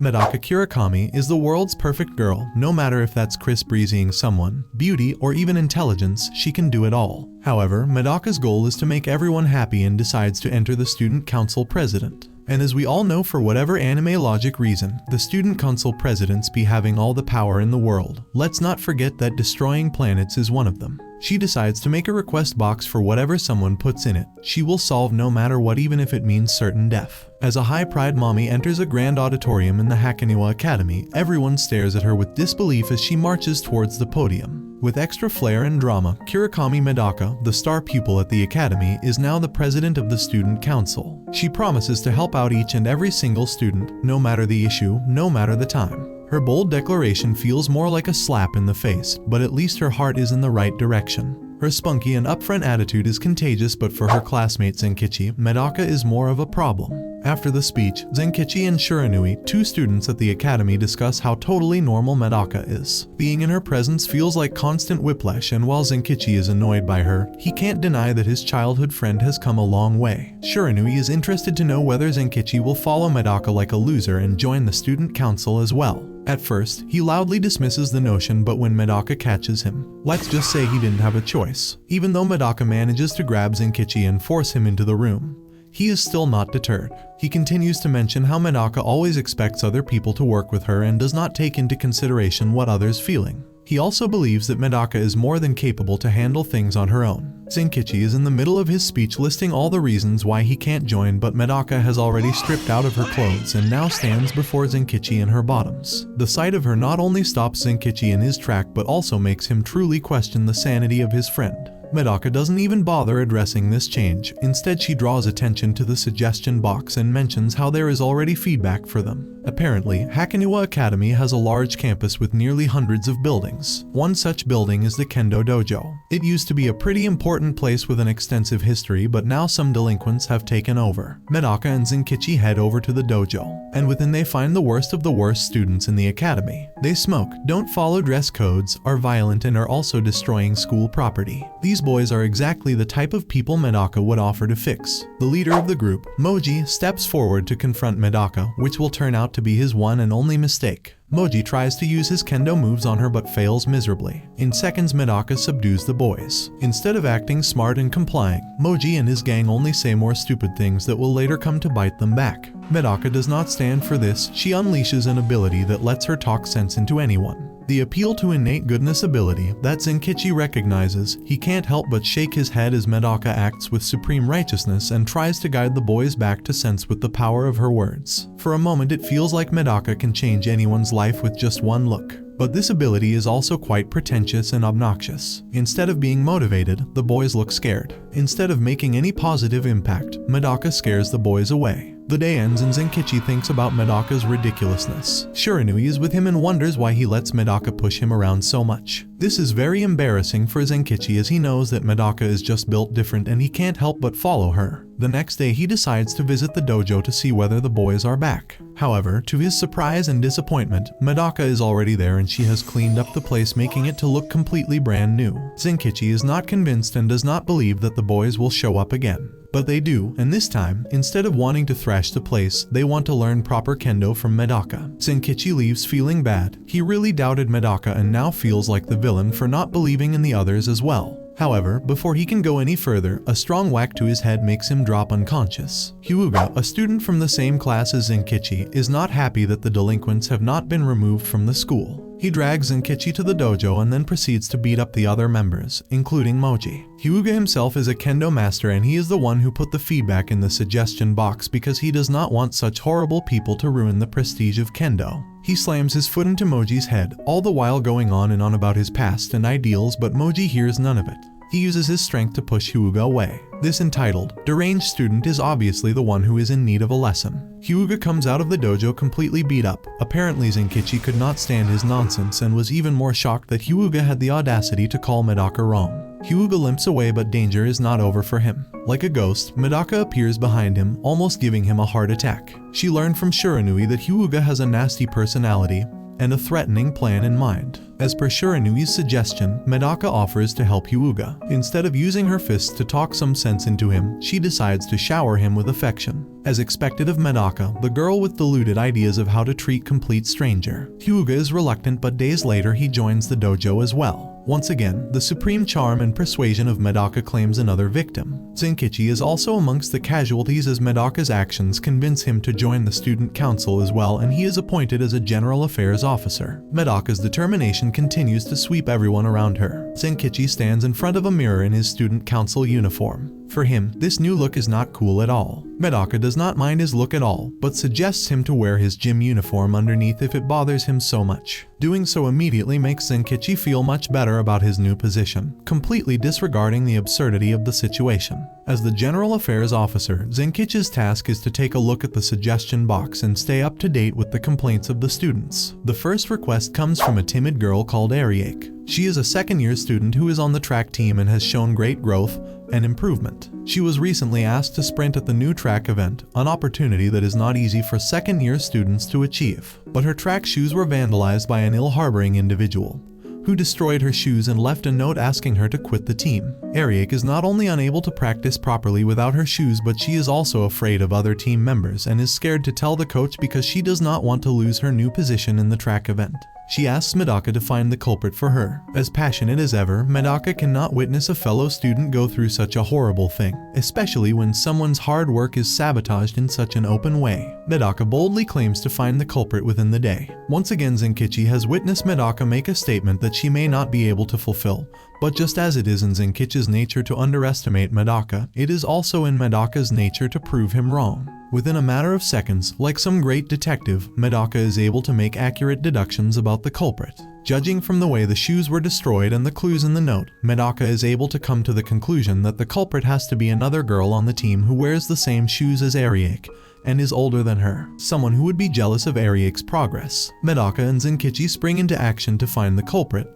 Medaka Kurokami is the world's perfect girl. No matter if that's crisp breezying someone, beauty, or even intelligence, she can do it all. However, Medaka's goal is to make everyone happy and decides to enter the student council president. And as we all know, for whatever anime logic reason, the student council presidents be having all the power in the world. Let's not forget that destroying planets is one of them. She decides to make a request box for whatever someone puts in it. She will solve no matter what, even if it means certain death. As a high-pride mommy enters a grand auditorium in the Hakoniwa Academy, everyone stares at her with disbelief as she marches towards the podium. With extra flair and drama, Kurokami Medaka, the star pupil at the academy, is now the president of the student council. She promises to help out each and every single student, no matter the issue, no matter the time. Her bold declaration feels more like a slap in the face, but at least her heart is in the right direction. Her spunky and upfront attitude is contagious, but for her classmate Zenkichi, Medaka is more of a problem. After the speech, Zenkichi and Shiranui, two students at the academy, discuss how totally normal Medaka is. Being in her presence feels like constant whiplash, and while Zenkichi is annoyed by her, he can't deny that his childhood friend has come a long way. Shiranui is interested to know whether Zenkichi will follow Medaka like a loser and join the student council as well. At first, he loudly dismisses the notion, but when Medaka catches him, let's just say he didn't have a choice. Even though Medaka manages to grab Zenkichi and force him into the room, he is still not deterred. He continues to mention how Medaka always expects other people to work with her and does not take into consideration what others are feeling. He also believes that Medaka is more than capable to handle things on her own. Zenkichi is in the middle of his speech listing all the reasons why he can't join, but Medaka has already stripped out of her clothes and now stands before Zenkichi in her bottoms. The sight of her not only stops Zenkichi in his track but also makes him truly question the sanity of his friend. Medaka doesn't even bother addressing this change. Instead, she draws attention to the suggestion box and mentions how there is already feedback for them. Apparently, Hakoniwa Academy has a large campus with nearly hundreds of buildings. One such building is the Kendo Dojo. It used to be a pretty important place with an extensive history, but now some delinquents have taken over. Medaka and Zenkichi head over to the dojo, and within they find the worst of the worst students in the academy. They smoke, don't follow dress codes, are violent, and are also destroying school property. These boys are exactly the type of people Medaka would offer to fix. The leader of the group, Moji, steps forward to confront Medaka, which will turn out to be his one and only mistake. Moji tries to use his kendo moves on her but fails miserably. In seconds, Medaka subdues the boys. Instead of acting smart and complying, Moji and his gang only say more stupid things that will later come to bite them back. Medaka does not stand for this. She unleashes an ability that lets her talk sense into anyone. The appeal to innate goodness ability that Zenkichi recognizes. He can't help but shake his head as Medaka acts with supreme righteousness and tries to guide the boys back to sense with the power of her words. For a moment, it feels like Medaka can change anyone's life with just one look. But this ability is also quite pretentious and obnoxious. Instead of being motivated, the boys look scared. Instead of making any positive impact, Medaka scares the boys away. The day ends and Zenkichi thinks about Medaka's ridiculousness. Shiranui is with him and wonders why he lets Medaka push him around so much. This is very embarrassing for Zenkichi as he knows that Medaka is just built different and he can't help but follow her. The next day he decides to visit the dojo to see whether the boys are back. However, to his surprise and disappointment, Medaka is already there and she has cleaned up the place, making it to look completely brand new. Zenkichi is not convinced and does not believe that the boys will show up again. But they do, and this time, instead of wanting to thrash the place, they want to learn proper kendo from Medaka. Zenkichi leaves feeling bad. He really doubted Medaka and now feels like the villain for not believing in the others as well. However, before he can go any further, a strong whack to his head makes him drop unconscious. Hyuga, a student from the same class as Zenkichi, is not happy that the delinquents have not been removed from the school. He drags Zenkichi to the dojo and then proceeds to beat up the other members, including Moji. Hyuga himself is a kendo master and he is the one who put the feedback in the suggestion box because he does not want such horrible people to ruin the prestige of kendo. He slams his foot into Moji's head, all the while going on and on about his past and ideals, but Moji hears none of it. He uses his strength to push Hyuga away. This entitled, deranged student is obviously the one who is in need of a lesson. Hyuga comes out of the dojo completely beat up. Apparently Zenkichi could not stand his nonsense and was even more shocked that Hyuga had the audacity to call Medaka wrong. Hyuga limps away, but danger is not over for him. Like a ghost, Medaka appears behind him, almost giving him a heart attack. She learned from Shiranui that Hyuga has a nasty personality and a threatening plan in mind. As per Shiranui's suggestion, Medaka offers to help Hyuga. Instead of using her fists to talk some sense into him, she decides to shower him with affection. As expected of Medaka, the girl with deluded ideas of how to treat complete stranger, Hyuga is reluctant, but days later he joins the dojo as well. Once again, the supreme charm and persuasion of Medaka claims another victim. Zenkichi is also amongst the casualties as Medaka's actions convince him to join the student council as well, and he is appointed as a general affairs officer. Medaka's determination continues to sweep everyone around her. Zenkichi stands in front of a mirror in his student council uniform. For him, this new look is not cool at all. Medaka does not mind his look at all, but suggests him to wear his gym uniform underneath if it bothers him so much. Doing so immediately makes Zenkichi feel much better about his new position, completely disregarding the absurdity of the situation. As the General Affairs Officer, Zenkichi's task is to take a look at the suggestion box and stay up to date with the complaints of the students. The first request comes from a timid girl called Ariake. She is a second-year student who is on the track team and has shown great growth and improvement. She was recently asked to sprint at the new track event, an opportunity that is not easy for second-year students to achieve. But her track shoes were vandalized by an ill-harboring individual, who destroyed her shoes and left a note asking her to quit the team. Ariake is not only unable to practice properly without her shoes, but she is also afraid of other team members and is scared to tell the coach because she does not want to lose her new position in the track event. She asks Medaka to find the culprit for her. As passionate as ever, Medaka cannot witness a fellow student go through such a horrible thing, especially when someone's hard work is sabotaged in such an open way. Medaka boldly claims to find the culprit within the day. Once again, Zenkichi has witnessed Medaka make a statement that she may not be able to fulfill, but just as it is in Zenkichi's nature to underestimate Medaka, it is also in Medaka's nature to prove him wrong. Within a matter of seconds, like some great detective, Medaka is able to make accurate deductions about the culprit. Judging from the way the shoes were destroyed and the clues in the note, Medaka is able to come to the conclusion that the culprit has to be another girl on the team who wears the same shoes as Ariake and is older than her, someone who would be jealous of Ariake's progress. Medaka and Zenkichi spring into action to find the culprit.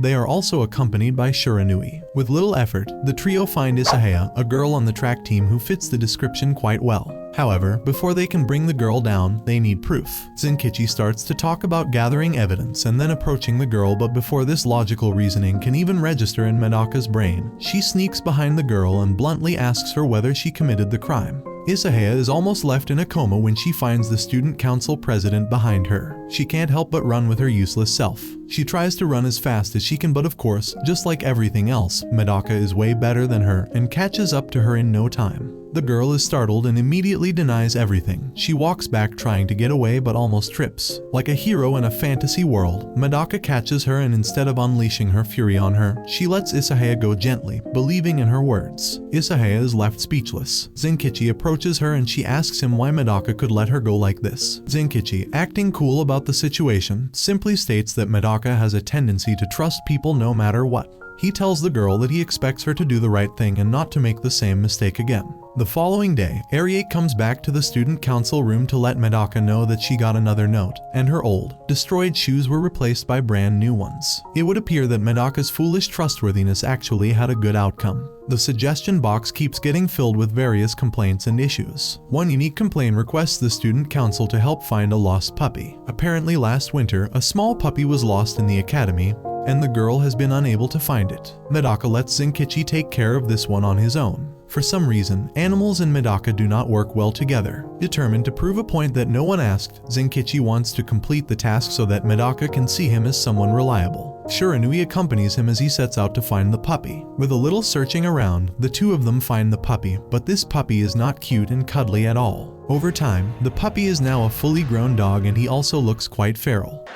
They are also accompanied by Shiranui. With little effort, the trio find Isahaya, a girl on the track team who fits the description quite well. However, before they can bring the girl down, they need proof. Zenkichi starts to talk about gathering evidence and then approaching the girl, but before this logical reasoning can even register in Medaka's brain, she sneaks behind the girl and bluntly asks her whether she committed the crime. Isahaya is almost left in a coma when she finds the student council president behind her. She can't help but run with her useless self. She tries to run as fast as she can, but of course, just like everything else, Medaka is way better than her and catches up to her in no time. The girl is startled and immediately denies everything. She walks back trying to get away but almost trips. Like a hero in a fantasy world, Medaka catches her and instead of unleashing her fury on her, she lets Isahaya go gently, believing in her words. Isahaya is left speechless. Zenkichi approaches her and she asks him why Medaka could let her go like this. Zenkichi, acting cool about the situation, simply states that Medaka has a tendency to trust people no matter what. He tells the girl that he expects her to do the right thing and not to make the same mistake again. The following day, Ariake comes back to the student council room to let Medaka know that she got another note, and her old, destroyed shoes were replaced by brand new ones. It would appear that Medaka's foolish trustworthiness actually had a good outcome. The suggestion box keeps getting filled with various complaints and issues. One unique complaint requests the student council to help find a lost puppy. Apparently last winter, a small puppy was lost in the academy, and the girl has been unable to find it. Medaka lets Zenkichi take care of this one on his own. For some reason, animals and Medaka do not work well together. Determined to prove a point that no one asked, Zenkichi wants to complete the task so that Medaka can see him as someone reliable. Shiranui accompanies him as he sets out to find the puppy. With a little searching around, the two of them find the puppy, but this puppy is not cute and cuddly at all. Over time, the puppy is now a fully grown dog and he also looks quite feral.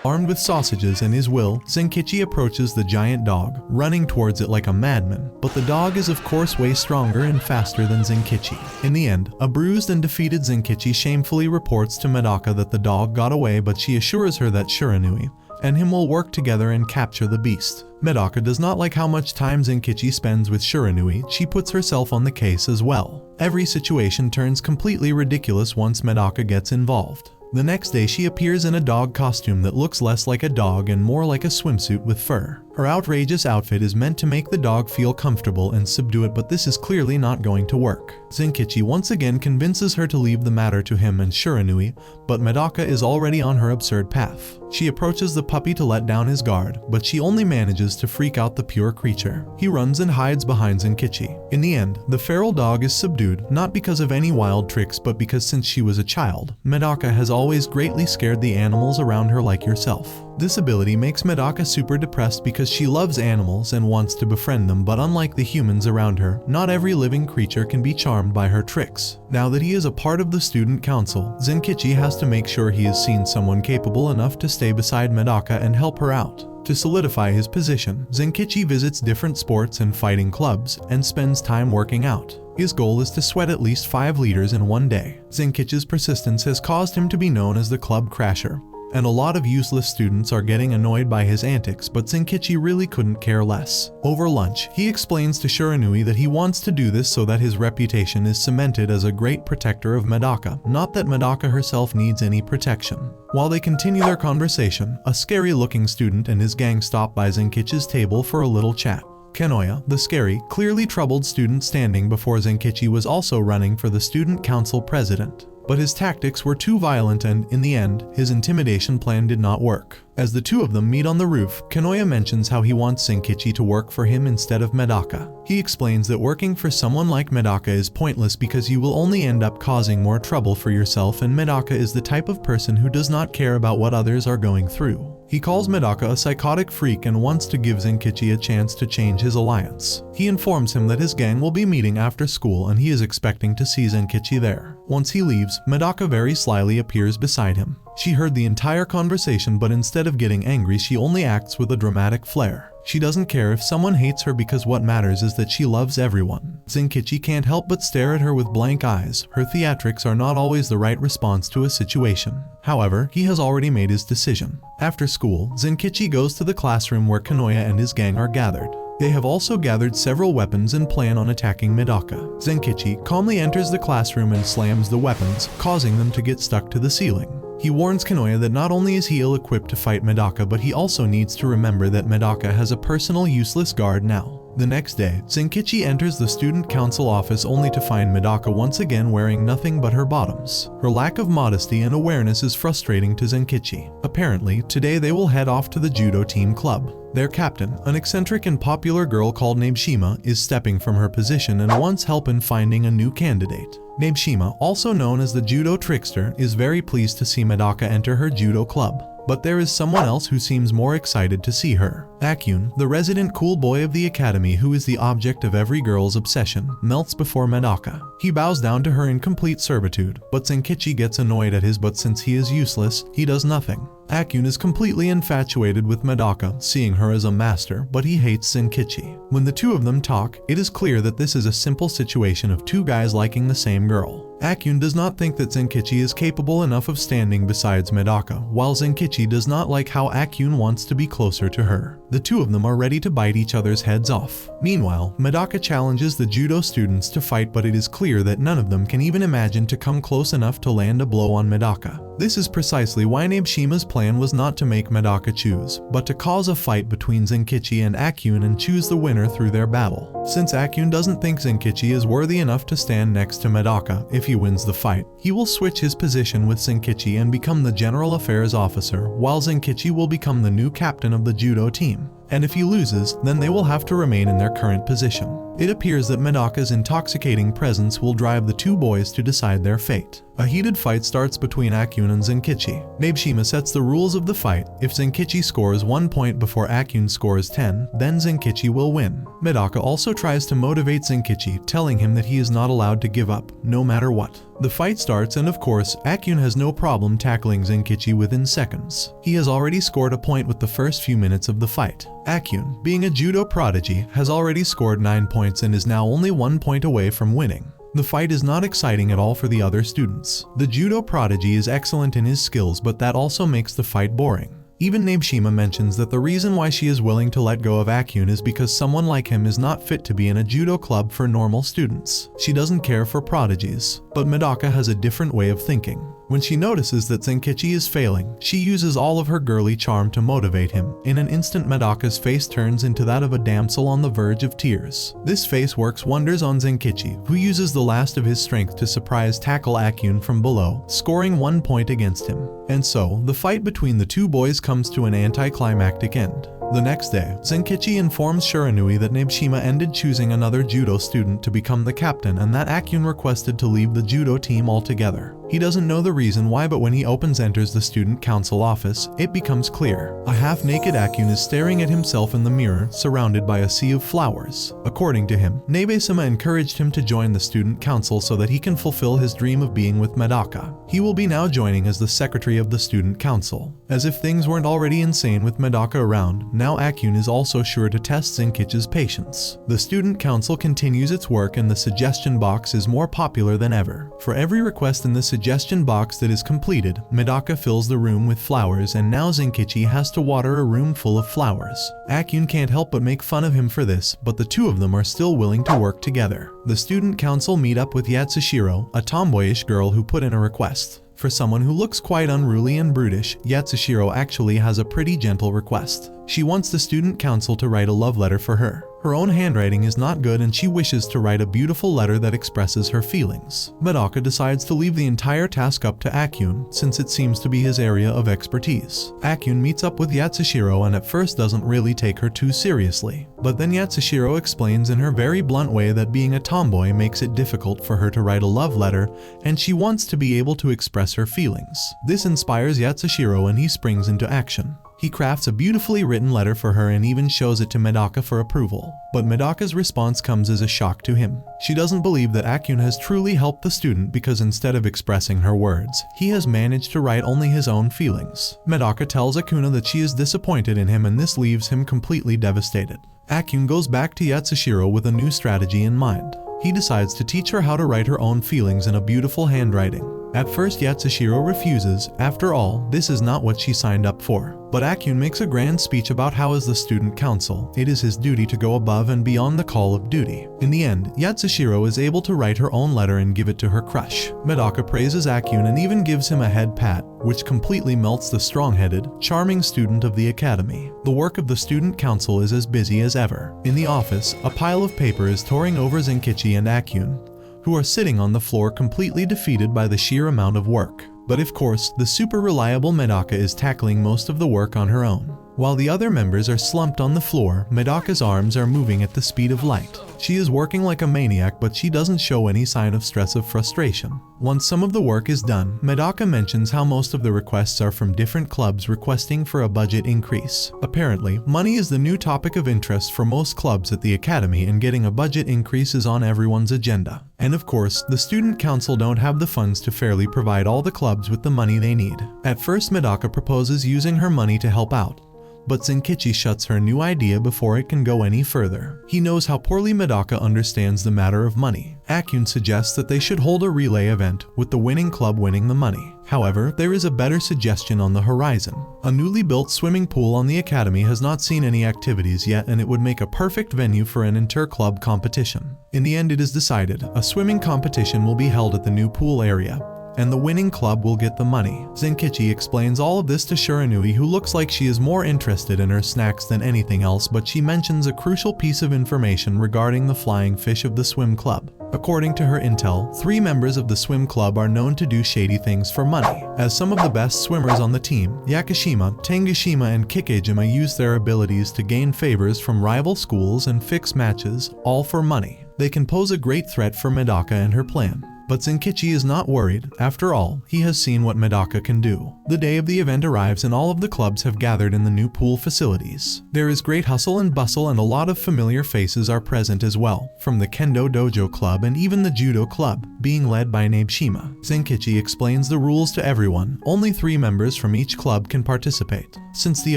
Armed with sausages and his will, Zenkichi approaches the giant dog, running towards it like a madman, but the dog is of course way stronger and faster than Zenkichi. In the end, a bruised and defeated Zenkichi shamefully reports to Medaka that the dog got away, but she assures her that Shiranui and him will work together and capture the beast. Medaka does not like how much time Zenkichi spends with Shiranui. She puts herself on the case as well. Every situation turns completely ridiculous once Medaka gets involved. The next day she appears in a dog costume that looks less like a dog and more like a swimsuit with fur. Her outrageous outfit is meant to make the dog feel comfortable and subdue it, but this is clearly not going to work. Zenkichi once again convinces her to leave the matter to him and Shiranui, but Medaka is already on her absurd path. She approaches the puppy to let down his guard, but she only manages to freak out the pure creature. He runs and hides behind Zenkichi. In the end, the feral dog is subdued, not because of any wild tricks, but because since she was a child, Medaka has always greatly scared the animals around her like yourself. This ability makes Medaka super depressed because she loves animals and wants to befriend them, but unlike the humans around her, not every living creature can be charmed by her tricks. Now that he is a part of the student council, Zenkichi has to make sure he has seen someone capable enough to stay beside Medaka and help her out. To solidify his position, Zenkichi visits different sports and fighting clubs and spends time working out. His goal is to sweat at least 5 liters in one day. Zenkichi's persistence has caused him to be known as the Club Crasher, and a lot of useless students are getting annoyed by his antics, but Zenkichi really couldn't care less. Over lunch, he explains to Shiranui that he wants to do this so that his reputation is cemented as a great protector of Medaka, not that Medaka herself needs any protection. While they continue their conversation, a scary-looking student and his gang stop by Zenkichi's table for a little chat. Kenoya, the scary, clearly troubled student standing before Zenkichi, was also running for the student council president. But his tactics were too violent and, in the end, his intimidation plan did not work. As the two of them meet on the roof, Kenoya mentions how he wants Zenkichi to work for him instead of Medaka. He explains that working for someone like Medaka is pointless because you will only end up causing more trouble for yourself, and Medaka is the type of person who does not care about what others are going through. He calls Medaka a psychotic freak and wants to give Zenkichi a chance to change his alliance. He informs him that his gang will be meeting after school and he is expecting to see Zenkichi there. Once he leaves, Medaka very slyly appears beside him. She heard the entire conversation, but instead of getting angry, she only acts with a dramatic flair. She doesn't care if someone hates her because what matters is that she loves everyone. Zenkichi can't help but stare at her with blank eyes. Her theatrics are not always the right response to a situation. However, he has already made his decision. After school, Zenkichi goes to the classroom where Kenoya and his gang are gathered. They have also gathered several weapons and plan on attacking Medaka. Zenkichi calmly enters the classroom and slams the weapons, causing them to get stuck to the ceiling. He warns Kenoya that not only is he ill-equipped to fight Medaka, but he also needs to remember that Medaka has a personal useless guard now. The next day, Zenkichi enters the student council office only to find Medaka once again wearing nothing but her bottoms. Her lack of modesty and awareness is frustrating to Zenkichi. Apparently, today they will head off to the judo team club. Their captain, an eccentric and popular girl called Nabeshima, is stepping from her position and wants help in finding a new candidate. Nabeshima, also known as the judo trickster, is very pleased to see Medaka enter her judo club. But there is someone else who seems more excited to see her. Akyun, the resident cool boy of the academy who is the object of every girl's obsession, melts before Medaka. He bows down to her in complete servitude, but Zenkichi gets annoyed at his but since he is useless, he does nothing. Akyun is completely infatuated with Medaka, seeing her as a master, but he hates Zenkichi. When the two of them talk, it is clear that this is a simple situation of two guys liking the same girl. Akyun does not think that Zenkichi is capable enough of standing besides Medaka, while Zenkichi does not like how Akyun wants to be closer to her. The two of them are ready to bite each other's heads off. Meanwhile, Medaka challenges the judo students to fight, but it is clear that none of them can even imagine to come close enough to land a blow on Medaka. This is precisely why Nabeshima's plan was not to make Medaka choose, but to cause a fight between Zenkichi and Akyun and choose the winner through their battle. Since Akyun doesn't think Zenkichi is worthy enough to stand next to Medaka if he wins the fight, he will switch his position with Zenkichi and become the general affairs officer, while Zenkichi will become the new captain of the judo team. And if he loses, then they will have to remain in their current position. It appears that Medaka's intoxicating presence will drive the two boys to decide their fate. A heated fight starts between Akyun and Zenkichi. Nabeshima sets the rules of the fight. If Zenkichi scores 1 point before Akyun scores 10, then Zenkichi will win. Medaka also tries to motivate Zenkichi, telling him that he is not allowed to give up, no matter what. The fight starts and of course, Akyun has no problem tackling Zenkichi within seconds. He has already scored a point with the first few minutes of the fight. Akyun, being a judo prodigy, has already scored 9 points and is now only 1 point away from winning. The fight is not exciting at all for the other students. The judo prodigy is excellent in his skills, but that also makes the fight boring. Even Nabeshima mentions that the reason why she is willing to let go of Akyun is because someone like him is not fit to be in a judo club for normal students. She doesn't care for prodigies. But Medaka has a different way of thinking. When she notices that Zenkichi is failing, she uses all of her girly charm to motivate him. In an instant, Medaka's face turns into that of a damsel on the verge of tears. This face works wonders on Zenkichi, who uses the last of his strength to surprise tackle Akyun from below, scoring 1 point against him. And so, the fight between the two boys comes to an anticlimactic end. The next day, Zenkichi informs Shiranui that Nabeshima ended choosing another judo student to become the captain and that Akyun requested to leave the judo team altogether. He doesn't know the reason why, but when he enters the student council office, it becomes clear. A half-naked Akyun is staring at himself in the mirror, surrounded by a sea of flowers. According to him, Nabeshima encouraged him to join the student council so that he can fulfill his dream of being with Medaka. He will be now joining as the secretary of the student council. As if things weren't already insane with Medaka around, now Akyun is also sure to test Zenkichi's patience. The student council continues its work and the suggestion box is more popular than ever. For every request in the suggestion box that is completed, Medaka fills the room with flowers, and now Zenkichi has to water a room full of flowers. Akyun can't help but make fun of him for this, but the two of them are still willing to work together. The student council meet up with Yatsushiro, a tomboyish girl who put in a request. For someone who looks quite unruly and brutish, Yatsushiro actually has a pretty gentle request. She wants the student council to write a love letter for her. Her own handwriting is not good and she wishes to write a beautiful letter that expresses her feelings. Medaka decides to leave the entire task up to Akyun, since it seems to be his area of expertise. Akyun meets up with Yatsushiro and at first doesn't really take her too seriously. But then Yatsushiro explains in her very blunt way that being a tomboy makes it difficult for her to write a love letter, and she wants to be able to express her feelings. This inspires Yatsushiro and he springs into action. He crafts a beautifully written letter for her and even shows it to Medaka for approval. But Medaka's response comes as a shock to him. She doesn't believe that Akyun has truly helped the student because instead of expressing her words, he has managed to write only his own feelings. Medaka tells Akuna that she is disappointed in him and this leaves him completely devastated. Akyun goes back to Yatsushiro with a new strategy in mind. He decides to teach her how to write her own feelings in a beautiful handwriting. At first Yatsushiro refuses, after all, this is not what she signed up for. But Akyun makes a grand speech about how as the student council, it is his duty to go above and beyond the call of duty. In the end, Yatsushiro is able to write her own letter and give it to her crush. Medaka praises Akyun and even gives him a head pat, which completely melts the strong-headed, charming student of the academy. The work of the student council is as busy as ever. In the office, a pile of paper is towering over Zenkichi and Akyun, who are sitting on the floor completely defeated by the sheer amount of work. But of course, the super reliable Medaka is tackling most of the work on her own. While the other members are slumped on the floor, Medaka's arms are moving at the speed of light. She is working like a maniac, but she doesn't show any sign of stress or frustration. Once some of the work is done, Medaka mentions how most of the requests are from different clubs requesting for a budget increase. Apparently, money is the new topic of interest for most clubs at the academy, and getting a budget increase is on everyone's agenda. And of course, the student council don't have the funds to fairly provide all the clubs with the money they need. At first, Medaka proposes using her money to help out, but Zenkichi shuts her new idea before it can go any further. He knows how poorly Medaka understands the matter of money. Akyun suggests that they should hold a relay event, with the winning club winning the money. However, there is a better suggestion on the horizon. A newly built swimming pool on the academy has not seen any activities yet, and it would make a perfect venue for an inter-club competition. In the end, it is decided, a swimming competition will be held at the new pool area, and the winning club will get the money. Zenkichi explains all of this to Shiranui, who looks like she is more interested in her snacks than anything else, but she mentions a crucial piece of information regarding the flying fish of the swim club. According to her intel, 3 members of the swim club are known to do shady things for money. As some of the best swimmers on the team, Yakushima, Tengushima, and Kikejima use their abilities to gain favors from rival schools and fix matches, all for money. They can pose a great threat for Medaka and her plan. But Zenkichi is not worried. After all, he has seen what Medaka can do. The day of the event arrives and all of the clubs have gathered in the new pool facilities. There is great hustle and bustle, and a lot of familiar faces are present as well, from the Kendo Dojo Club and even the Judo Club, being led by Nabeshima. Zenkichi explains the rules to everyone. Only 3 members from each club can participate. Since the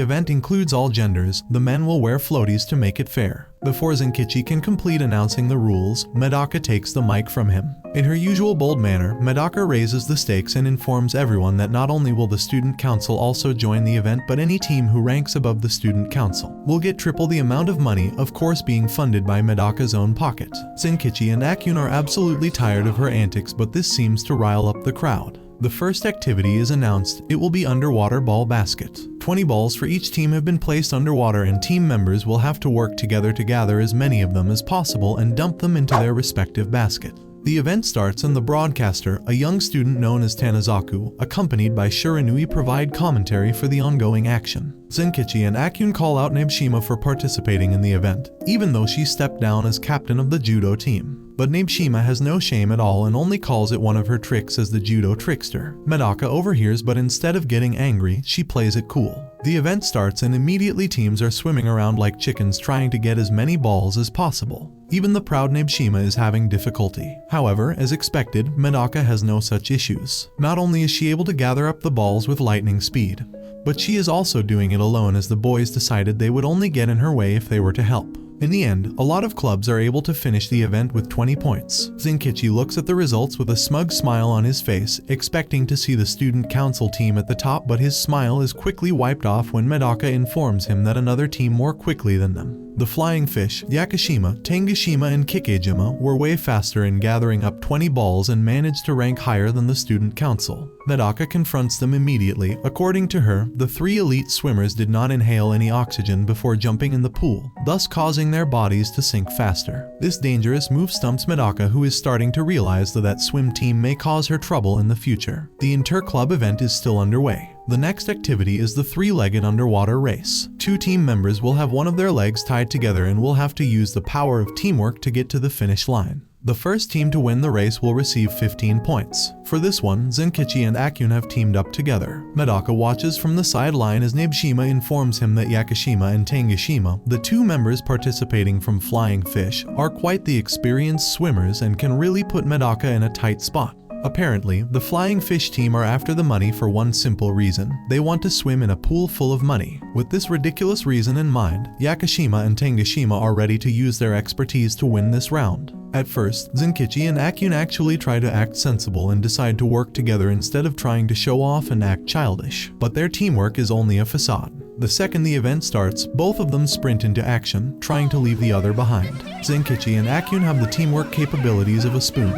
event includes all genders, the men will wear floaties to make it fair. Before Zenkichi can complete announcing the rules, Medaka takes the mic from him. In her usual bold manner, Medaka raises the stakes and informs everyone that not only will the student council also join the event, but any team who ranks above the student council will get triple the amount of money, of course being funded by Medaka's own pocket. Zenkichi and Akyun are absolutely tired of her antics, but this seems to rile up the crowd. The first activity is announced. It will be underwater ball basket. 20 balls for each team have been placed underwater, and team members will have to work together to gather as many of them as possible and dump them into their respective basket. The event starts and the broadcaster, a young student known as Tanazaku, accompanied by Shiranui, provide commentary for the ongoing action. Zenkichi and Akyun call out Nabeshima for participating in the event, even though she stepped down as captain of the judo team. But Nabeshima has no shame at all and only calls it one of her tricks as the judo trickster. Medaka overhears, but instead of getting angry, she plays it cool. The event starts and immediately teams are swimming around like chickens trying to get as many balls as possible. Even the proud Nabeshima is having difficulty. However, as expected, Medaka has no such issues. Not only is she able to gather up the balls with lightning speed, but she is also doing it alone as the boys decided they would only get in her way if they were to help. In the end, a lot of clubs are able to finish the event with 20 points. Zenkichi looks at the results with a smug smile on his face, expecting to see the student council team at the top, but his smile is quickly wiped off when Medaka informs him that another team more quickly than them. The Flying Fish, Yakushima, Tangashima and Kikejima were way faster in gathering up 20 balls and managed to rank higher than the student council. Medaka confronts them immediately. According to her, the 3 elite swimmers did not inhale any oxygen before jumping in the pool, thus causing their bodies to sink faster. This dangerous move stumps Medaka, who is starting to realize that swim team may cause her trouble in the future. The inter-club event is still underway. The next activity is the 3-legged underwater race. 2 team members will have one of their legs tied together and will have to use the power of teamwork to get to the finish line. The first team to win the race will receive 15 points. For this one, Zenkichi and Akyun have teamed up together. Medaka watches from the sideline as Nabeshima informs him that Yakushima and Tangashima, the 2 members participating from Flying Fish, are quite the experienced swimmers and can really put Medaka in a tight spot. Apparently, the Flying Fish team are after the money for one simple reason. They want to swim in a pool full of money. With this ridiculous reason in mind, Yakushima and Tangashima are ready to use their expertise to win this round. At first, Zenkichi and Akyun actually try to act sensible and decide to work together instead of trying to show off and act childish. But their teamwork is only a facade. The second the event starts, both of them sprint into action, trying to leave the other behind. Zenkichi and Akyun have the teamwork capabilities of a spoon.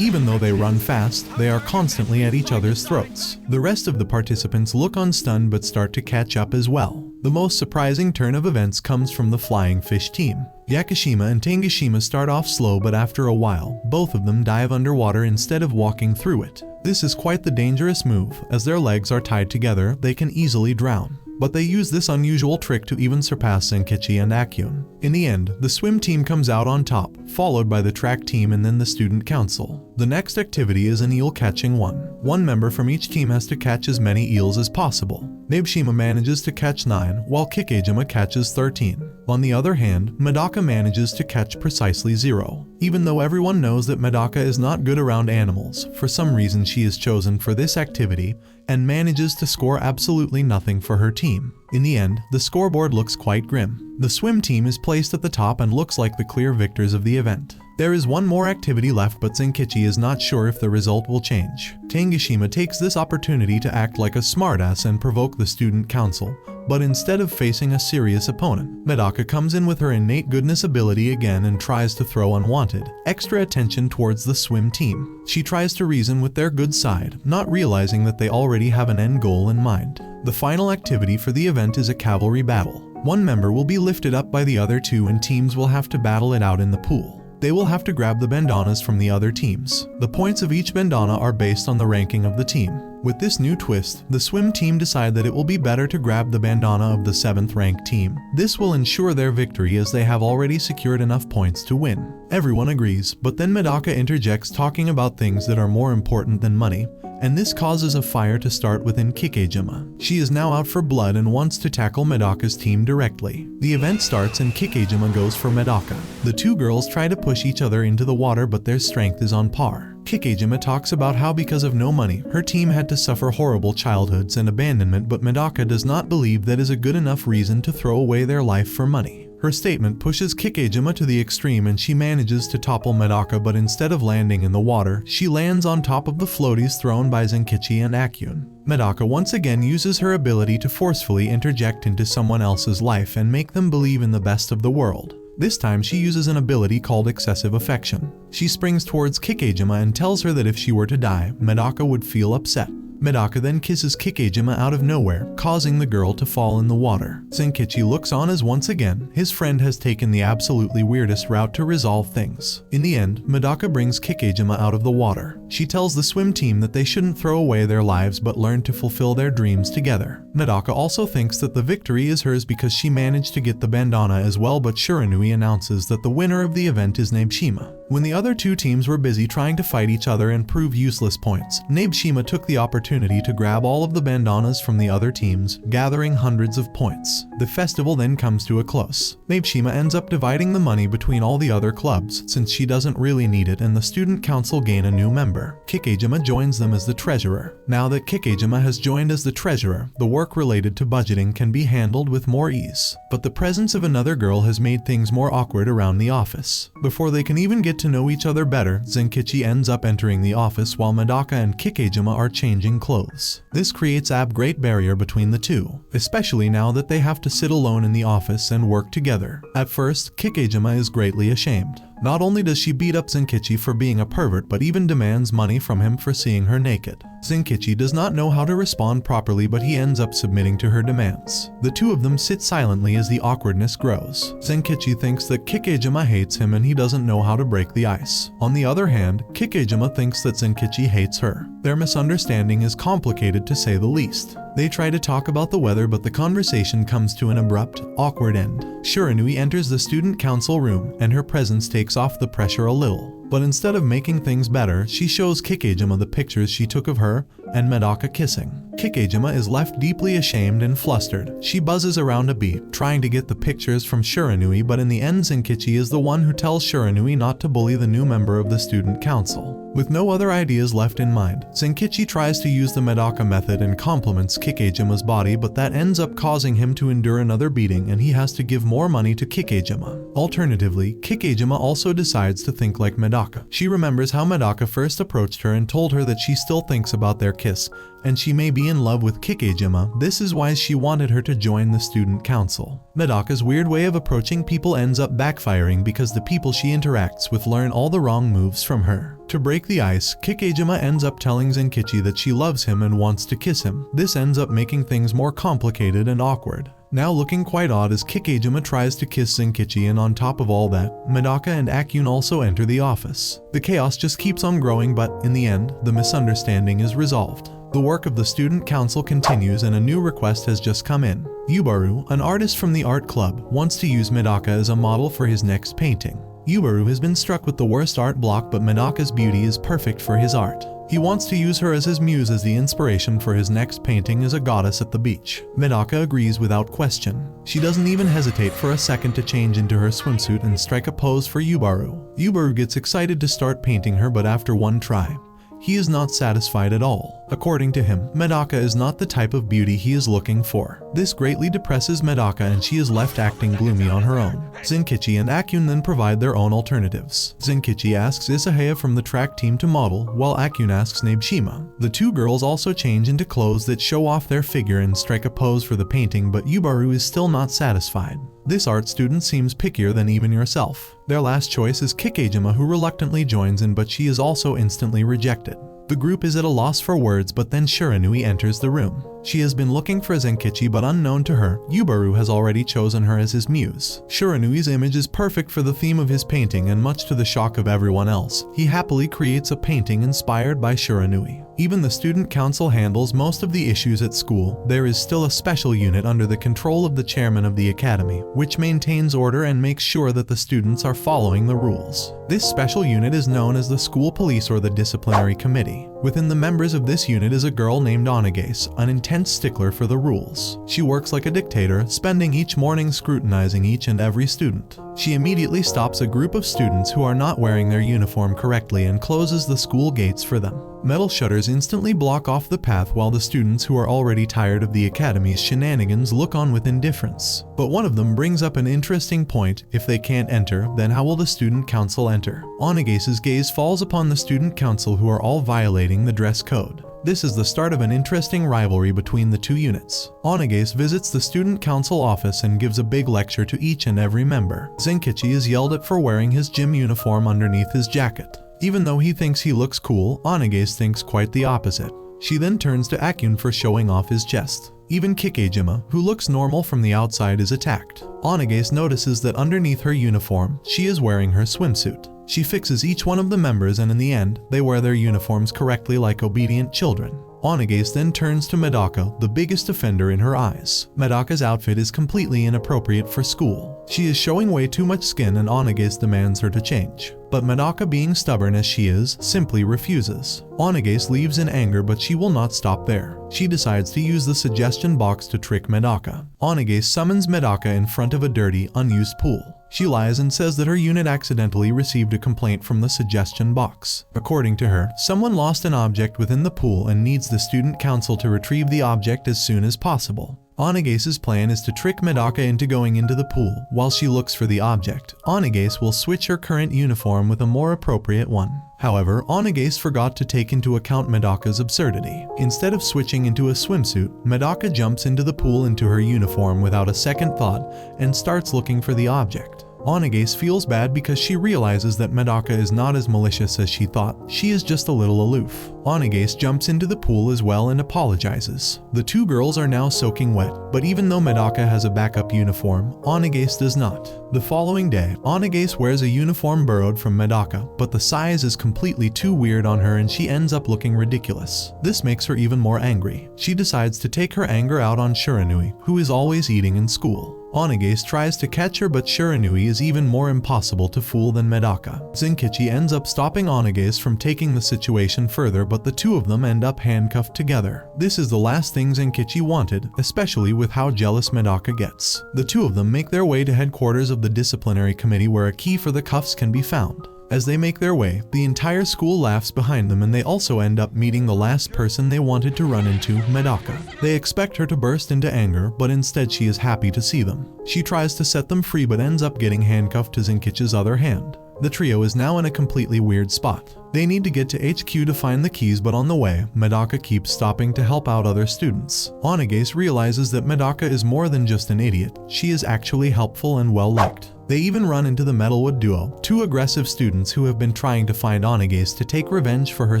Even though they run fast, they are constantly at each other's throats. The rest of the participants look on stunned but start to catch up as well. The most surprising turn of events comes from the Flying Fish team. Yakushima and Tangashima start off slow, but after a while, both of them dive underwater instead of walking through it. This is quite the dangerous move, as their legs are tied together, they can easily drown. But they use this unusual trick to even surpass Zenkichi and Akyun. In the end, the swim team comes out on top, followed by the track team and then the student council. The next activity is an eel catching one. One member from each team has to catch as many eels as possible. Nabeshima manages to catch 9, while Kikejima catches 13. On the other hand, Medaka manages to catch precisely 0. Even though everyone knows that Medaka is not good around animals, for some reason she is chosen for this activity and manages to score absolutely nothing for her team. In the end, the scoreboard looks quite grim. The swim team is placed at the top and looks like the clear victors of the event. There is one more activity left, but Zenkichi is not sure if the result will change. Tangashima takes this opportunity to act like a smartass and provoke the student council, but instead of facing a serious opponent, Medaka comes in with her innate goodness ability again and tries to throw unwanted, extra attention towards the swim team. She tries to reason with their good side, not realizing that they already have an end goal in mind. The final activity for the event is a cavalry battle. One member will be lifted up by the other 2 and teams will have to battle it out in the pool. They will have to grab the bandanas from the other teams. The points of each bandana are based on the ranking of the team. With this new twist, the swim team decide that it will be better to grab the bandana of the 7th ranked team. This will ensure their victory as they have already secured enough points to win. Everyone agrees, but then Medaka interjects, talking about things that are more important than money, and this causes a fire to start within Kikejima. She is now out for blood and wants to tackle Medaka's team directly. The event starts and Kikejima goes for Medaka. The 2 girls try to push each other into the water, but their strength is on par. Kikejima talks about how because of no money, her team had to suffer horrible childhoods and abandonment, but Medaka does not believe that is a good enough reason to throw away their life for money. Her statement pushes Kikejima to the extreme and she manages to topple Medaka, but instead of landing in the water, she lands on top of the floaties thrown by Zenkichi and Akyun. Medaka once again uses her ability to forcefully interject into someone else's life and make them believe in the best of the world. This time she uses an ability called excessive affection. She springs towards Kikejima and tells her that if she were to die, Medaka would feel upset. Medaka then kisses Kikejima out of nowhere, causing the girl to fall in the water. Zenkichi looks on as once again, his friend has taken the absolutely weirdest route to resolve things. In the end, Medaka brings Kikejima out of the water. She tells the swim team that they shouldn't throw away their lives but learn to fulfill their dreams together. Medaka also thinks that the victory is hers because she managed to get the bandana as well, but Shiranui announces that the winner of the event is Nabeshima. When the other two teams were busy trying to fight each other and prove useless points, Nabeshima took the opportunity to grab all of the bandanas from the other teams, gathering hundreds of points. The festival then comes to a close. Nabeshima ends up dividing the money between all the other clubs, since she doesn't really need it, and the student council gain a new member. Kikejima joins them as the treasurer. Now that Kikejima has joined as the treasurer, the work related to budgeting can be handled with more ease. But the presence of another girl has made things more awkward around the office. Before they can even get to know each other better, Zenkichi ends up entering the office while Medaka and Kikejima are changing clothes. This creates a great barrier between the two, especially now that they have to sit alone in the office and work together. At first, Kikejima is greatly ashamed. Not only does she beat up Zenkichi for being a pervert, but even demands money from him for seeing her naked. Zenkichi does not know how to respond properly, but he ends up submitting to her demands. The two of them sit silently as the awkwardness grows. Zenkichi thinks that Kikejima hates him and he doesn't know how to break the ice. On the other hand, Kikejima thinks that Zenkichi hates her. Their misunderstanding is complicated to say the least. They try to talk about the weather, but the conversation comes to an abrupt, awkward end. Shiranui enters the student council room, and her presence takes off the pressure a little. But instead of making things better, she shows Kikejima the pictures she took of her and Medaka kissing. Kikejima is left deeply ashamed and flustered. She buzzes around a beat, trying to get the pictures from Shiranui, but in the end Zenkichi is the one who tells Shiranui not to bully the new member of the student council. With no other ideas left in mind, Zenkichi tries to use the Medaka method and compliments Kikejima's body, but that ends up causing him to endure another beating and he has to give more money to Kikejima. Alternatively, Kikejima also decides to think like Medaka. She remembers how Medaka first approached her and told her that she still thinks about their kiss, and she may be in love with Kikejima. This is why she wanted her to join the student council. Medaka's weird way of approaching people ends up backfiring because the people she interacts with learn all the wrong moves from her. To break the ice, Kikejima ends up telling Zenkichi that she loves him and wants to kiss him. This ends up making things more complicated and awkward. Now looking quite odd as Kikejima tries to kiss Zenkichi, and on top of all that, Medaka and Akyun also enter the office. The chaos just keeps on growing, but in the end, the misunderstanding is resolved. The work of the student council continues and a new request has just come in. Yubaru, an artist from the art club, wants to use Medaka as a model for his next painting. Yubaru has been struck with the worst art block, but Medaka's beauty is perfect for his art. He wants to use her as his muse as the inspiration for his next painting as a goddess at the beach. Medaka agrees without question. She doesn't even hesitate for a second to change into her swimsuit and strike a pose for Yubaru. Yubaru gets excited to start painting her, but after one try, he is not satisfied at all. According to him, Medaka is not the type of beauty he is looking for. This greatly depresses Medaka and she is left acting gloomy on her own. Zenkichi and Akyun then provide their own alternatives. Zenkichi asks Isahaya from the track team to model, while Akyun asks Nabeshima. The two girls also change into clothes that show off their figure and strike a pose for the painting, but Yubaru is still not satisfied. This art student seems pickier than even yourself. Their last choice is Kikejima, who reluctantly joins in, but she is also instantly rejected. The group is at a loss for words, but then Shiranui enters the room. She has been looking for Zenkichi, but unknown to her, Yubaru has already chosen her as his muse. Shiranui's image is perfect for the theme of his painting, and much to the shock of everyone else, he happily creates a painting inspired by Shiranui. Even the student council handles most of the issues at school. There is still a special unit under the control of the chairman of the academy, which maintains order and makes sure that the students are following the rules. This special unit is known as the school police or the disciplinary committee. Within the members of this unit is a girl named Onigase, an intense stickler for the rules. She works like a dictator, spending each morning scrutinizing each and every student. She immediately stops a group of students who are not wearing their uniform correctly and closes the school gates for them. Metal shutters instantly block off the path, while the students who are already tired of the academy's shenanigans look on with indifference. But one of them brings up an interesting point: if they can't enter, then how will the student council enter? Onigase's gaze falls upon the student council, who are all violating the dress code. This is the start of an interesting rivalry between the two units. Onagase visits the student council office and gives a big lecture to each and every member. Zenkichi is yelled at for wearing his gym uniform underneath his jacket. Even though he thinks he looks cool, Onagase thinks quite the opposite. She then turns to Akun for showing off his chest. Even Kikejima, who looks normal from the outside, is attacked. Onagase notices that underneath her uniform, she is wearing her swimsuit. She fixes each one of the members and in the end, they wear their uniforms correctly like obedient children. Onagase then turns to Medaka, the biggest offender in her eyes. Medaka's outfit is completely inappropriate for school. She is showing way too much skin and Onagase demands her to change. But Medaka, being stubborn as she is, simply refuses. Onagase leaves in anger, but she will not stop there. She decides to use the suggestion box to trick Medaka. Onagase summons Medaka in front of a dirty, unused pool. She lies and says that her unit accidentally received a complaint from the suggestion box. According to her, someone lost an object within the pool and needs the student council to retrieve the object as soon as possible. Onagase's plan is to trick Medaka into going into the pool. While she looks for the object, Onagase will switch her current uniform with a more appropriate one. However, Onagase forgot to take into account Medaka's absurdity. Instead of switching into a swimsuit, Medaka jumps into the pool into her uniform without a second thought and starts looking for the object. Onagase feels bad because she realizes that Medaka is not as malicious as she thought. She is just a little aloof. Onagase jumps into the pool as well and apologizes. The two girls are now soaking wet, but even though Medaka has a backup uniform, Onagase does not. The following day, Onagase wears a uniform borrowed from Medaka, but the size is completely too weird on her and she ends up looking ridiculous. This makes her even more angry. She decides to take her anger out on Shiranui, who is always eating in school. Onagase tries to catch her, but Shiranui is even more impossible to fool than Medaka. Zenkichi ends up stopping Onagase from taking the situation further, but the two of them end up handcuffed together. This is the last thing Zenkichi wanted, especially with how jealous Medaka gets. The two of them make their way to headquarters of the disciplinary committee where a key for the cuffs can be found. As they make their way, the entire school laughs behind them and they also end up meeting the last person they wanted to run into, Medaka. They expect her to burst into anger, but instead she is happy to see them. She tries to set them free but ends up getting handcuffed to Zenkichi's other hand. The trio is now in a completely weird spot. They need to get to HQ to find the keys, but on the way, Medaka keeps stopping to help out other students. Onagase realizes that Medaka is more than just an idiot. She is actually helpful and well-liked. They even run into the Metalwood duo, two aggressive students who have been trying to find Onagase to take revenge for her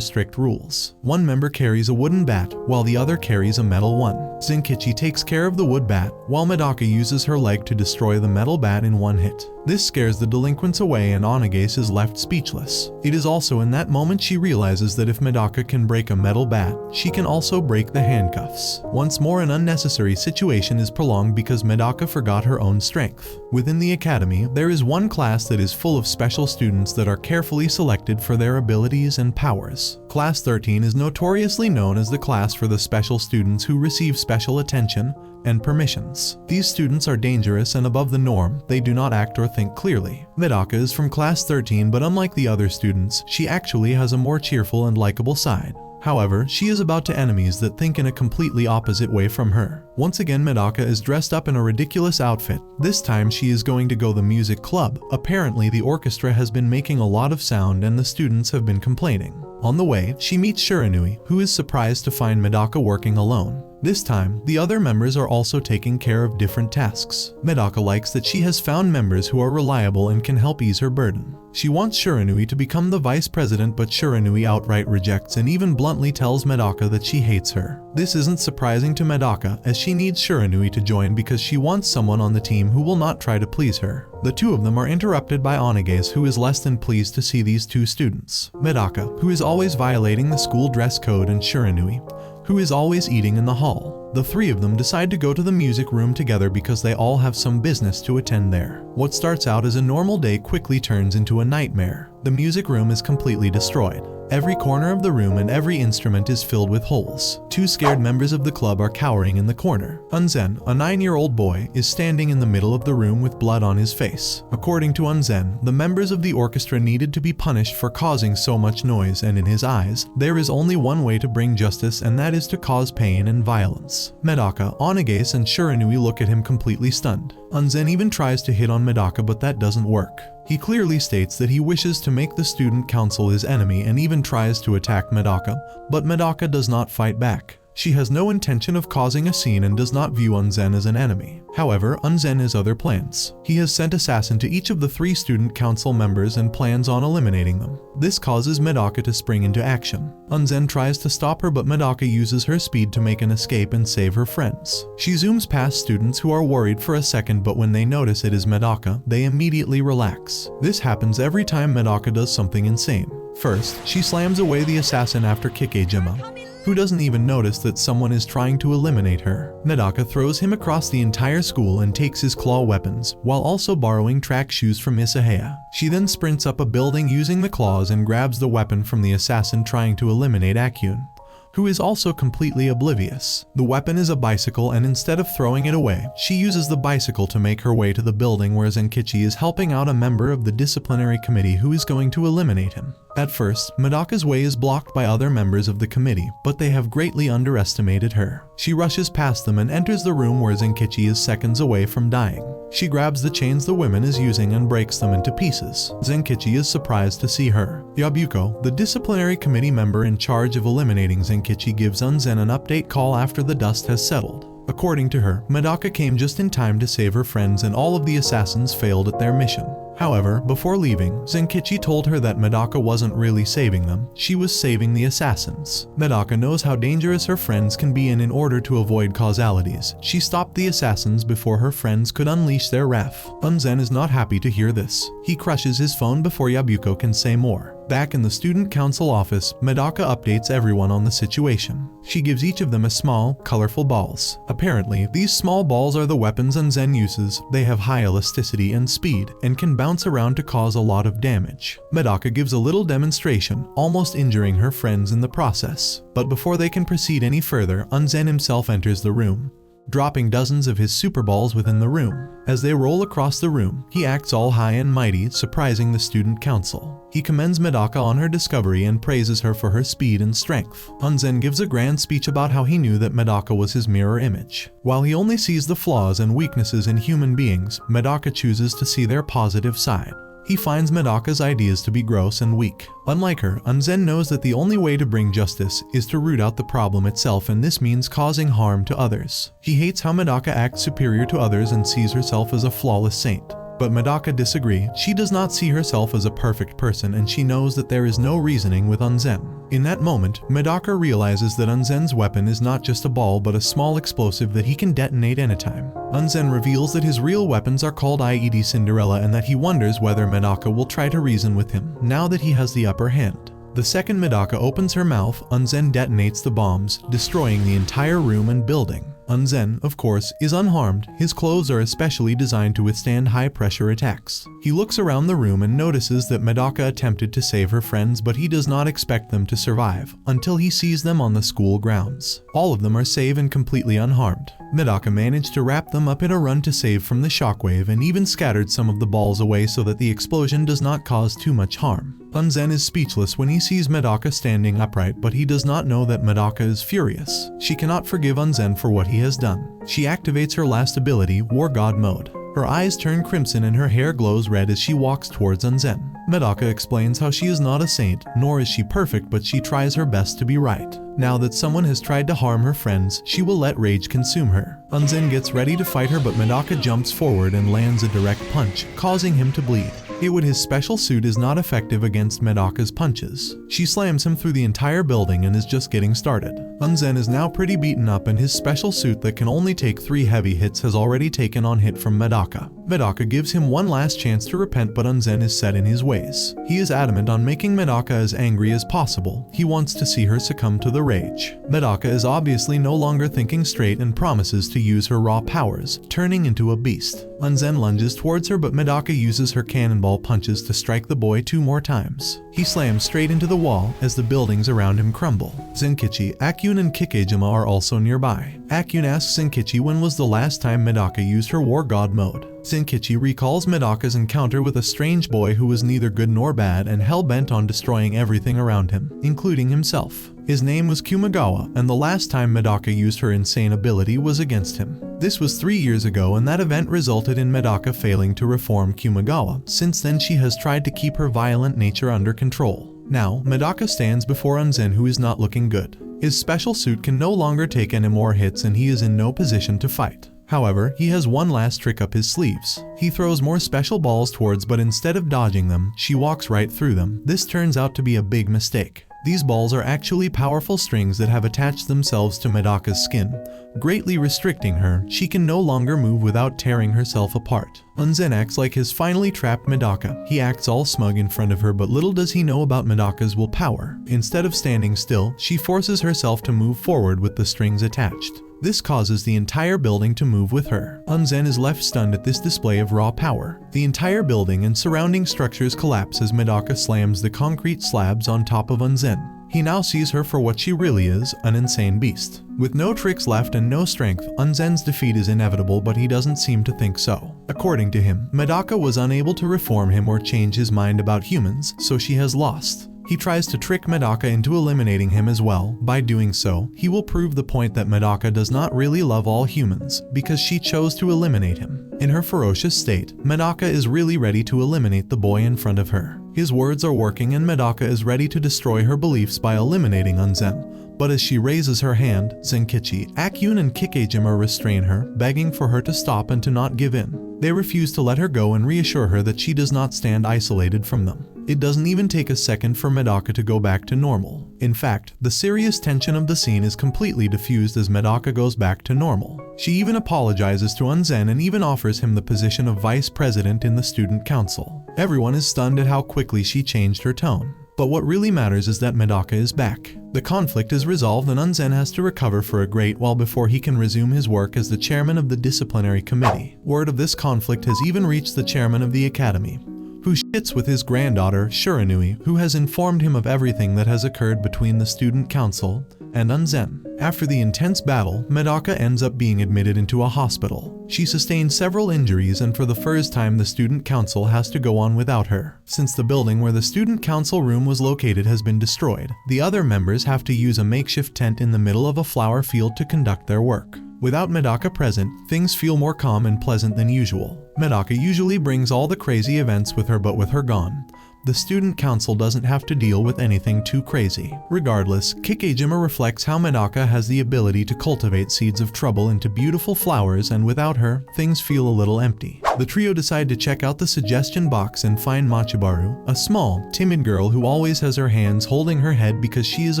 strict rules. One member carries a wooden bat, while the other carries a metal one. Zenkichi takes care of the wood bat, while Medaka uses her leg to destroy the metal bat in one hit. This scares the delinquents away and Onagase is left speechless. It is also in that moment she realizes that if Medaka can break a metal bat, she can also break the handcuffs. Once more, an unnecessary situation is prolonged because Medaka forgot her own strength. Within the academy, there is one class that is full of special students that are carefully selected for their abilities and powers. Class 13 is notoriously known as the class for the special students who receive special attention and permissions. These students are dangerous and above the norm. They do not act or think clearly. Medaka is from class 13, but unlike the other students, she actually has a more cheerful and likable side. However, she is about to enemies that think in a completely opposite way from her. Once again, Medaka is dressed up in a ridiculous outfit. This time she is going to go the music club. Apparently the orchestra has been making a lot of sound and the students have been complaining. On the way, she meets Shiranui, who is surprised to find Medaka working alone. This time, the other members are also taking care of different tasks. Medaka likes that she has found members who are reliable and can help ease her burden. She wants Shiranui to become the vice president, but Shiranui outright rejects and even bluntly tells Medaka that she hates her. This isn't surprising to Medaka, as she needs Shiranui to join because she wants someone on the team who will not try to please her. The two of them are interrupted by Onagase, who is less than pleased to see these two students. Medaka, who is always violating the school dress code, and Shiranui, who is always eating in the hall. The three of them decide to go to the music room together because they all have some business to attend there. What starts out as a normal day quickly turns into a nightmare. The music room is completely destroyed. Every corner of the room and every instrument is filled with holes. Two scared members of the club are cowering in the corner. Unzen, a 9-year-old boy, is standing in the middle of the room with blood on his face. According to Unzen, the members of the orchestra needed to be punished for causing so much noise, and in his eyes, there is only one way to bring justice, and that is to cause pain and violence. Medaka, Onagase, and Shiranui look at him completely stunned. Unzen even tries to hit on Medaka, but that doesn't work. He clearly states that he wishes to make the student council his enemy and even tries to attack Medaka, but Medaka does not fight back. She has no intention of causing a scene and does not view Unzen as an enemy. However, Unzen has other plans. He has sent assassin to each of the 3 student council members and plans on eliminating them. This causes Medaka to spring into action. Unzen tries to stop her, but Medaka uses her speed to make an escape and save her friends. She zooms past students who are worried for a second, but when they notice it is Medaka, they immediately relax. This happens every time Medaka does something insane. First, she slams away the assassin after Kikejima, who doesn't even notice that someone is trying to eliminate her. Medaka throws him across the entire school and takes his claw weapons, while also borrowing track shoes from Isahaya. She then sprints up a building using the claws and grabs the weapon from the assassin trying to eliminate Akyun, who is also completely oblivious. The weapon is a bicycle, and instead of throwing it away, she uses the bicycle to make her way to the building where Zenkichi is helping out a member of the disciplinary committee who is going to eliminate him. At first, Medaka's way is blocked by other members of the committee, but they have greatly underestimated her. She rushes past them and enters the room where Zenkichi is seconds away from dying. She grabs the chains the woman is using and breaks them into pieces. Zenkichi is surprised to see her. Yabuko, the disciplinary committee member in charge of eliminating Zenkichi, gives Unzen an update call after the dust has settled. According to her, Medaka came just in time to save her friends and all of the assassins failed at their mission. However, before leaving, Zenkichi told her that Medaka wasn't really saving them, she was saving the assassins. Medaka knows how dangerous her friends can be, and in order to avoid causalities, she stopped the assassins before her friends could unleash their wrath. Unzen is not happy to hear this. He crushes his phone before Yabuko can say more. Back in the student council office, Medaka updates everyone on the situation. She gives each of them a small, colorful balls. Apparently, these small balls are the weapons Unzen uses. They have high elasticity and speed, and can bounce around to cause a lot of damage. Medaka gives a little demonstration, almost injuring her friends in the process. But before they can proceed any further, Unzen himself enters the room, dropping dozens of his super balls within the room. As they roll across the room, he acts all high and mighty, surprising the student council. He commends Medaka on her discovery and praises her for her speed and strength. Unzen gives a grand speech about how he knew that Medaka was his mirror image. While he only sees the flaws and weaknesses in human beings, Medaka chooses to see their positive side. He finds Medaka's ideas to be gross and weak. Unlike her, Unzen knows that the only way to bring justice is to root out the problem itself, and this means causing harm to others. He hates how Medaka acts superior to others and sees herself as a flawless saint. But Medaka disagrees. She does not see herself as a perfect person, and she knows that there is no reasoning with Unzen. In that moment, Medaka realizes that Unzen's weapon is not just a ball but a small explosive that he can detonate anytime. Unzen reveals that his real weapons are called IED Cinderella, and that he wonders whether Medaka will try to reason with him, now that he has the upper hand. The second Medaka opens her mouth, Unzen detonates the bombs, destroying the entire room and building. Unzen, of course, is unharmed. His clothes are especially designed to withstand high-pressure attacks. He looks around the room and notices that Medaka attempted to save her friends, but he does not expect them to survive, until he sees them on the school grounds. All of them are safe and completely unharmed. Medaka managed to wrap them up in a run to save from the shockwave, and even scattered some of the balls away so that the explosion does not cause too much harm. Unzen is speechless when he sees Medaka standing upright, but he does not know that Medaka is furious. She cannot forgive Unzen for what he has done. She activates her last ability, War God Mode. Her eyes turn crimson and her hair glows red as she walks towards Unzen. Medaka explains how she is not a saint, nor is she perfect, but she tries her best to be right. Now that someone has tried to harm her friends, she will let rage consume her. Unzen gets ready to fight her, but Medaka jumps forward and lands a direct punch, causing him to bleed. His special suit is not effective against Medaka's punches. She slams him through the entire building and is just getting started. Unzen is now pretty beaten up, and his special suit that can only take 3 heavy hits has already taken on hit from Medaka. Medaka gives him one last chance to repent, but Unzen is set in his ways. He is adamant on making Medaka as angry as possible. He wants to see her succumb to the rage. Medaka is obviously no longer thinking straight and promises to use her raw powers, turning into a beast. Unzen lunges towards her, but Medaka uses her cannonball punches to strike the boy 2 more times. He slams straight into the wall as the buildings around him crumble. Zenkichi, Akyun, and Kikejima are also nearby. Akyun asks Zenkichi when was the last time Medaka used her War God Mode. Zenkichi recalls Medaka's encounter with a strange boy who was neither good nor bad and hell-bent on destroying everything around him, including himself. His name was Kumagawa, and the last time Medaka used her insane ability was against him. This was 3 years ago, and that event resulted in Medaka failing to reform Kumagawa. Since then, she has tried to keep her violent nature under control. Now, Medaka stands before Unzen, who is not looking good. His special suit can no longer take any more hits, and he is in no position to fight. However, he has one last trick up his sleeves. He throws more special balls towards, but instead of dodging them, she walks right through them. This turns out to be a big mistake. These balls are actually powerful strings that have attached themselves to Medaka's skin, greatly restricting her. She can no longer move without tearing herself apart. Unzen acts like his finally trapped Medaka. He acts all smug in front of her, but little does he know about Medaka's willpower. Instead of standing still, she forces herself to move forward with the strings attached. This causes the entire building to move with her. Unzen is left stunned at this display of raw power. The entire building and surrounding structures collapse as Medaka slams the concrete slabs on top of Unzen. He now sees her for what she really is, an insane beast. With no tricks left and no strength, Unzen's defeat is inevitable, but he doesn't seem to think so. According to him, Medaka was unable to reform him or change his mind about humans, so she has lost. He tries to trick Medaka into eliminating him as well. By doing so, he will prove the point that Medaka does not really love all humans, because she chose to eliminate him. In her ferocious state, Medaka is really ready to eliminate the boy in front of her. His words are working, and Medaka is ready to destroy her beliefs by eliminating Unzen. But as she raises her hand, Zenkichi, Akyun and Kikejima restrain her, begging for her to stop and to not give in. They refuse to let her go and reassure her that she does not stand isolated from them. It doesn't even take a second for Medaka to go back to normal. In fact, the serious tension of the scene is completely diffused as Medaka goes back to normal. She even apologizes to Unzen and even offers him the position of vice president in the student council. Everyone is stunned at how quickly she changed her tone. But what really matters is that Medaka is back. The conflict is resolved, and Unzen has to recover for a great while before he can resume his work as the chairman of the disciplinary committee. Word of this conflict has even reached the chairman of the academy, who shits with his granddaughter, Shiranui, who has informed him of everything that has occurred between the student council and Unzen. After the intense battle, Medaka ends up being admitted into a hospital. She sustained several injuries, and for the first time the student council has to go on without her. Since the building where the student council room was located has been destroyed, the other members have to use a makeshift tent in the middle of a flower field to conduct their work. Without Medaka present, things feel more calm and pleasant than usual. Medaka usually brings all the crazy events with her, but with her gone, the student council doesn't have to deal with anything too crazy. Regardless, Kikejima reflects how Medaka has the ability to cultivate seeds of trouble into beautiful flowers, and without her, things feel a little empty. The trio decide to check out the suggestion box and find Machibaru, a small, timid girl who always has her hands holding her head because she is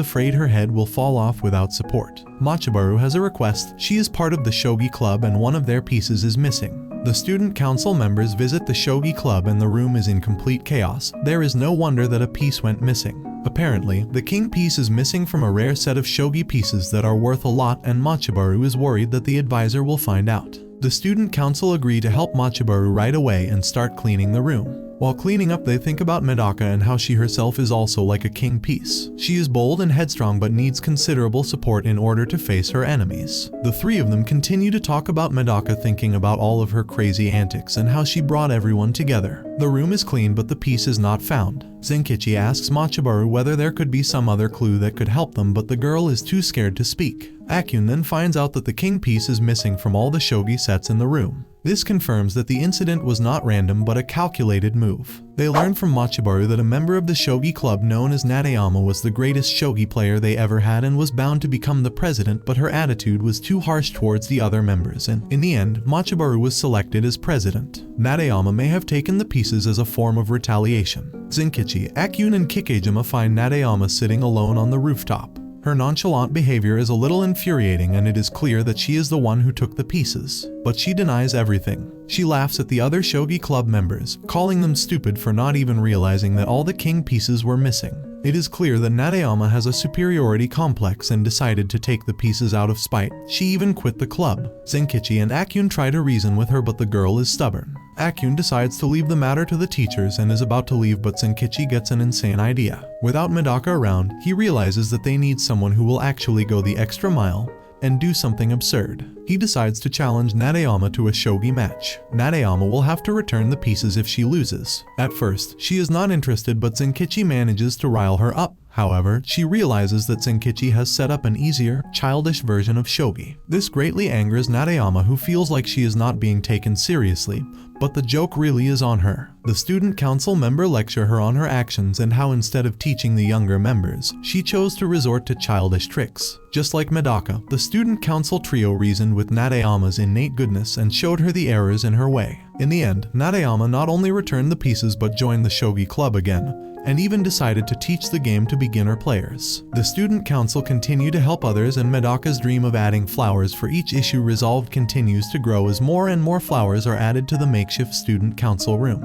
afraid her head will fall off without support. Machibaru has a request. She is part of the shogi club and one of their pieces is missing. The student council members visit the shogi club and the room is in complete chaos. There is no wonder that a piece went missing. Apparently, the king piece is missing from a rare set of shogi pieces that are worth a lot, and Machibaru is worried that the advisor will find out. The student council agree to help Machibaru right away and start cleaning the room. While cleaning up, they think about Medaka and how she herself is also like a king piece. She is bold and headstrong but needs considerable support in order to face her enemies. The three of them continue to talk about Medaka, thinking about all of her crazy antics and how she brought everyone together. The room is clean but the piece is not found. Zenkichi asks Machibaru whether there could be some other clue that could help them, but the girl is too scared to speak. Akyun then finds out that the king piece is missing from all the shogi sets in the room. This confirms that the incident was not random but a calculated move. They learn from Machibaru that a member of the shogi club known as Nadeyama was the greatest shogi player they ever had and was bound to become the president, but her attitude was too harsh towards the other members, and in the end, Machibaru was selected as president. Nadeyama may have taken the pieces as a form of retaliation. Zenkichi, Akyun and Kikejima find Nadeyama sitting alone on the rooftop. Her nonchalant behavior is a little infuriating, and it is clear that she is the one who took the pieces. But she denies everything. She laughs at the other shogi club members, calling them stupid for not even realizing that all the king pieces were missing. It is clear that Nadeyama has a superiority complex and decided to take the pieces out of spite. She even quit the club. Zenkichi and Akyun try to reason with her, but the girl is stubborn. Akyun decides to leave the matter to the teachers and is about to leave, but Zenkichi gets an insane idea. Without Medaka around, he realizes that they need someone who will actually go the extra mile and do something absurd. He decides to challenge Nadeyama to a shogi match. Nadeyama will have to return the pieces if she loses. At first, she is not interested, but Zenkichi manages to rile her up. However, she realizes that Zenkichi has set up an easier, childish version of shogi. This greatly angers Nadeyama, who feels like she is not being taken seriously, but the joke really is on her. The student council member lecture her on her actions and how instead of teaching the younger members, she chose to resort to childish tricks. Just like Medaka, the student council trio reasoned with Nadeyama's innate goodness and showed her the errors in her way. In the end, Nadeyama not only returned the pieces but joined the shogi club again, and even decided to teach the game to beginner players. The student council continued to help others, and Medaka's dream of adding flowers for each issue resolved continues to grow as more and more flowers are added to the makeshift student council room.